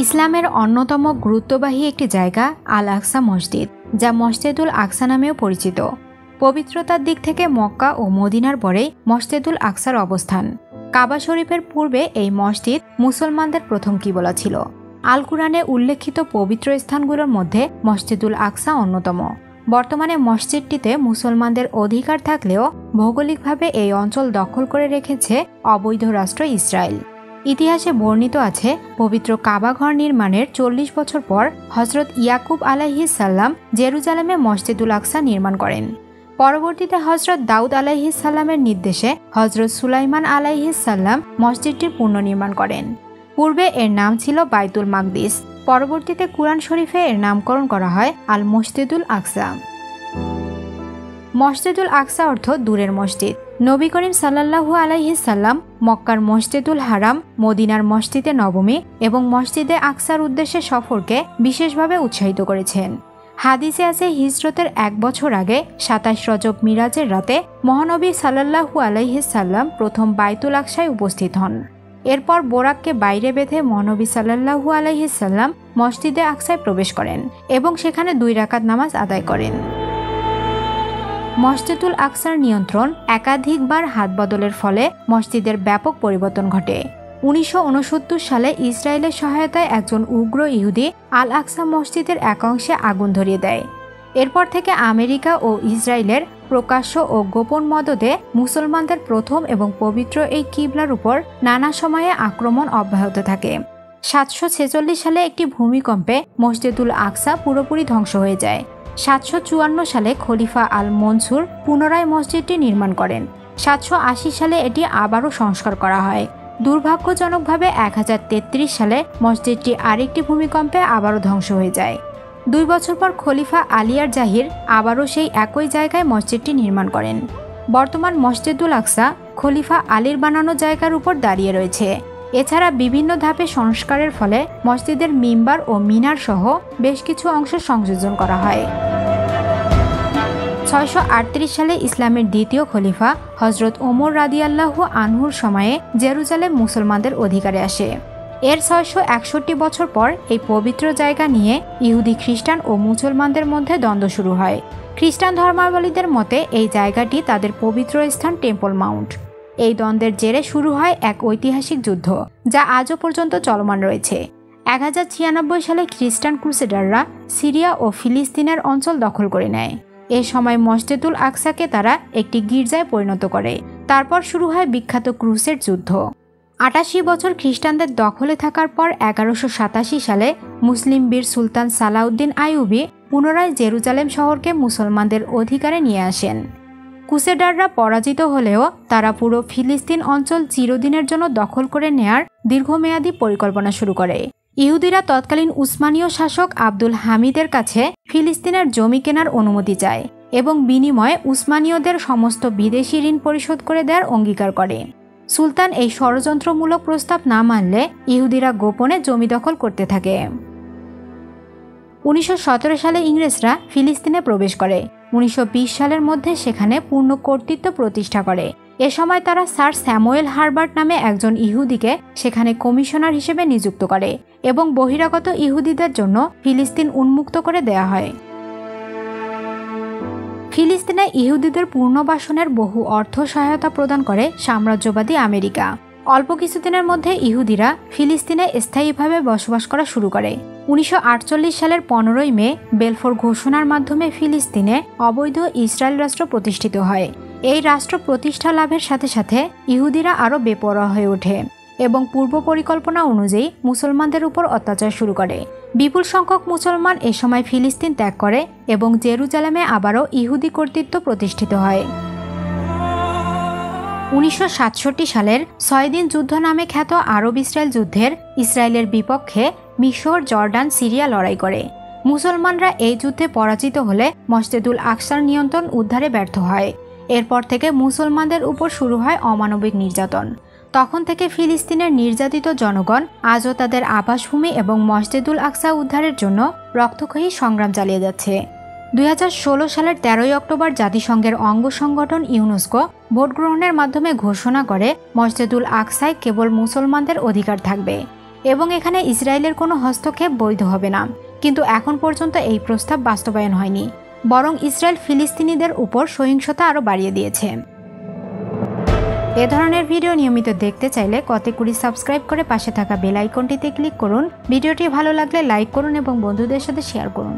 ইসলামের অন্যতম গুরুত্ববাহী একটি জায়গা আল আকসা মসজিদ, যা মসজিদুল আকসা নামেও পরিচিত। পবিত্রতার দিক থেকে মক্কা ও মদিনার পরেই মসজিদুল আকসার অবস্থান। কাবা শরীফের পূর্বে এই মসজিদ মুসলমানদের প্রথম কিবলা ছিল। আল কুরআনে উল্লেখিত পবিত্র স্থানগুলোর মধ্যে মসজিদুল আকসা অন্যতম। বর্তমানে মসজিদটিতে মুসলমানদের অধিকার থাকলেও ভৌগোলিকভাবে এই অঞ্চল দখল করে রেখেছে অবৈধ রাষ্ট্র ইসরায়েল। ইতিহাসে বর্ণিত আছে, পবিত্র কাবা ঘর নির্মাণের 40 বছর পর হজরত ইয়াকুব আলাইহিস সালাম জেরুজালেমে মসজিদুল আকসা নির্মাণ করেন। পরবর্তীতে হজরত দাউদ আলাইহিস সালামের নির্দেশে হজরত সুলাইমান আলাইহিস সালাম মসজিদটির পুনর্নির্মাণ করেন। পূর্বে এর নাম ছিল বাইতুল মাকদিস। পরবর্তীতে কুরআন শরীফে এর নামকরণ করা হয় আল মসজিদুল আকসা। মসজিদুল আকসা অর্থ দূরের মসজিদ। নবী করিম সাল্লাল্লাহু আলাইহিস সাল্লাম মক্কার মসজিদুল হারাম, মদিনার মসজিদে নবমী এবং মসজিদে আকসার উদ্দেশ্যে সফরকে বিশেষভাবে উৎসাহিত করেছেন। হাদিসে আছে, হিজরতের 1 বছর আগে 27 রজব মিরাজের রাতে মহানবী সাল্লাল্লাহু আলাইহিস সাল্লাম প্রথম বাইতুল আকসায় উপস্থিত হন। এরপর বোরাককে বাইরে বেঁধে মহানবী সাল্লাল্লাহু আলাইহিস সাল্লাম মসজিদে আকসায় প্রবেশ করেন এবং সেখানে 2 রাকাত নামাজ আদায় করেন। মসজিদুল আকসার নিয়ন্ত্রণ একাধিকবার হাত বদলের ফলে মসজিদের ব্যাপক পরিবর্তন ঘটে। 1969 সালে ইসরায়েলের সহায়তায় একজন উগ্র ইহুদি আল আকসা মসজিদের এক অংশে আগুন ধরিয়ে দেয়। এরপর থেকে আমেরিকা ও ইসরায়েলের প্রকাশ্য ও গোপন মদদে মুসলমানদের প্রথম এবং পবিত্র এই কিবলার উপর নানা সময়ে আক্রমণ অব্যাহত থাকে। 746 সালে একটি ভূমিকম্পে মসজিদুল আকসা পুরোপুরি ধ্বংস হয়ে যায়। 754 সালে খলিফা আল মনসুর পুনরায় মসজিদটি নির্মাণ করেন। 780 সালে এটি আবারও সংস্কার করা হয়। দুর্ভাগ্যজনকভাবে 1033 সালে মসজিদটি আরেকটি ভূমিকম্পে আবারও ধ্বংস হয়ে যায়। 2 বছর পর খলিফা আলিয়ার জাহির আবারও সেই একই জায়গায় মসজিদটি নির্মাণ করেন। বর্তমান মসজিদুল আকসা খলিফা আলীর বানানো জায়গার উপর দাঁড়িয়ে রয়েছে। এছাড়া বিভিন্ন ধাপে সংস্কারের ফলে মসজিদের মিম্বার ও মিনার সহ বেশ কিছু অংশ সংযোজন করা হয়। 638 সালে ইসলামের দ্বিতীয় খলিফা হজরত ওমর রাদিয়াল্লাহু আনহুর সময়ে জেরুজালেম মুসলমানদের অধিকারে আসে। এর 661 বছর পর এই পবিত্র জায়গা নিয়ে ইহুদি, খ্রিস্টান ও মুসলমানদের মধ্যে দ্বন্দ্ব শুরু হয়। খ্রিস্টান ধর্মাবলম্বীদের মতে এই জায়গাটি তাদের পবিত্র স্থান টেম্পল মাউন্ট। এই দ্বন্দ্বের জেরে শুরু হয় এক ঐতিহাসিক যুদ্ধ, যা আজও পর্যন্ত চলমান রয়েছে। 1096 সালে খ্রিস্টান ক্রুসেডাররা সিরিয়া ও ফিলিস্তিনের অঞ্চল দখল করে নেয়। এ সময় মসজিদুল আকসাকে তারা একটি গির্জায় পরিণত করে। তারপর শুরু হয় বিখ্যাত ক্রুসেড যুদ্ধ। 88 বছর খ্রিস্টানদের দখলে থাকার পর 1187 সালে মুসলিম বীর সুলতান সালাউদ্দিন আইয়ুবী পুনরায় জেরুজালেম শহরকে মুসলমানদের অধিকারে নিয়ে আসেন। ক্রুসেডাররা পরাজিত হলেও তারা পুরো ফিলিস্তিন অঞ্চল চিরদিনের জন্য দখল করে নেয়ার দীর্ঘমেয়াদী পরিকল্পনা শুরু করে। ইহুদিরা তৎকালীন উসমানীয় শাসক আব্দুল হামিদের কাছে ফিলিস্তিনের জমি কেনার অনুমতি চায় এবং বিনিময়ে উসমানীয়দের সমস্ত বিদেশি ঋণ পরিশোধ করে দেওয়ার অঙ্গীকার করে। সুলতান এই ষড়যন্ত্রমূলক প্রস্তাব না মানলে ইহুদিরা গোপনে জমি দখল করতে থাকে। 1917 সালে ইংরেজরা ফিলিস্তিনে প্রবেশ করে। 1920 সালের মধ্যে সেখানে পূর্ণ কর্তৃত্ব প্রতিষ্ঠা করে। এ সময় তারা স্যার স্যামুয়েল হারবার্ট নামে একজন ইহুদিকে সেখানে কমিশনার হিসেবে নিযুক্ত করে এবং বহিরাগত ইহুদিদের জন্য ফিলিস্তিন উন্মুক্ত করে দেয়া হয়। ফিলিস্তিনে ইহুদিদের পুনর্বাসনের বহু অর্থ সহায়তা প্রদান করে সাম্রাজ্যবাদী আমেরিকা। অল্প কিছুদিনের মধ্যে ইহুদিরা ফিলিস্তিনে স্থায়ীভাবে বসবাস করা শুরু করে। 1948 সালের 15 মে বেলফোর ঘোষণার মাধ্যমে ফিলিস্তিনে অবৈধ ইসরায়েল রাষ্ট্র প্রতিষ্ঠিত হয়। এই রাষ্ট্র প্রতিষ্ঠা লাভের সাথে সাথে ইহুদিরা আরও বেপরোয়া হয়ে ওঠে এবং পূর্ব পরিকল্পনা অনুযায়ী মুসলমানদের উপর অত্যাচার শুরু করে। বিপুল সংখ্যক মুসলমান এ সময় ফিলিস্তিন ত্যাগ করে এবং জেরুজালেমে আবারও ইহুদি কর্তৃত্ব প্রতিষ্ঠিত হয়। 1967 সালের 6 দিন যুদ্ধ নামে খ্যাত আরব ইসরায়েল যুদ্ধের ইসরায়েলের বিপক্ষে মিশর, জর্ডান, সিরিয়া লড়াই করে। মুসলমানরা এই যুদ্ধে পরাজিত হলে মসজিদুল আকসার নিয়ন্ত্রণ উদ্ধারে ব্যর্থ হয়। এরপর থেকে মুসলমানদের উপর শুরু হয় অমানবিক নির্যাতন। তখন থেকে ফিলিস্তিনের নির্যাতিত জনগণ আজও তাদের আবাসভূমি এবং মসজিদুল আকসা উদ্ধারের জন্য রক্তক্ষয়ী সংগ্রাম চালিয়ে যাচ্ছে। 2016 সালের 13 অক্টোবর জাতিসংঘের অঙ্গ সংগঠন ইউনেস্কো ভোট গ্রহণের মাধ্যমে ঘোষণা করে মসজিদুল আকসায় কেবল মুসলমানদের অধিকার থাকবে। এবং এখানে ইসরায়েলের কোনো হস্তক্ষেপ বৈধ হবে না। কিন্তু এখন পর্যন্ত এই প্রস্তাব বাস্তবায়ন হয়নি, বরং ইসরায়েল ফিলিস্তিনিদের উপর সহিংসতা আরও বাড়িয়ে দিয়েছে। এ ধরনের ভিডিও নিয়মিত দেখতে চাইলে কতকুড়ি সাবস্ক্রাইব করে পাশে থাকা বেল আইকনটিতে ক্লিক করুন। ভিডিওটি ভালো লাগলে লাইক করুন এবং বন্ধুদের সাথে শেয়ার করুন।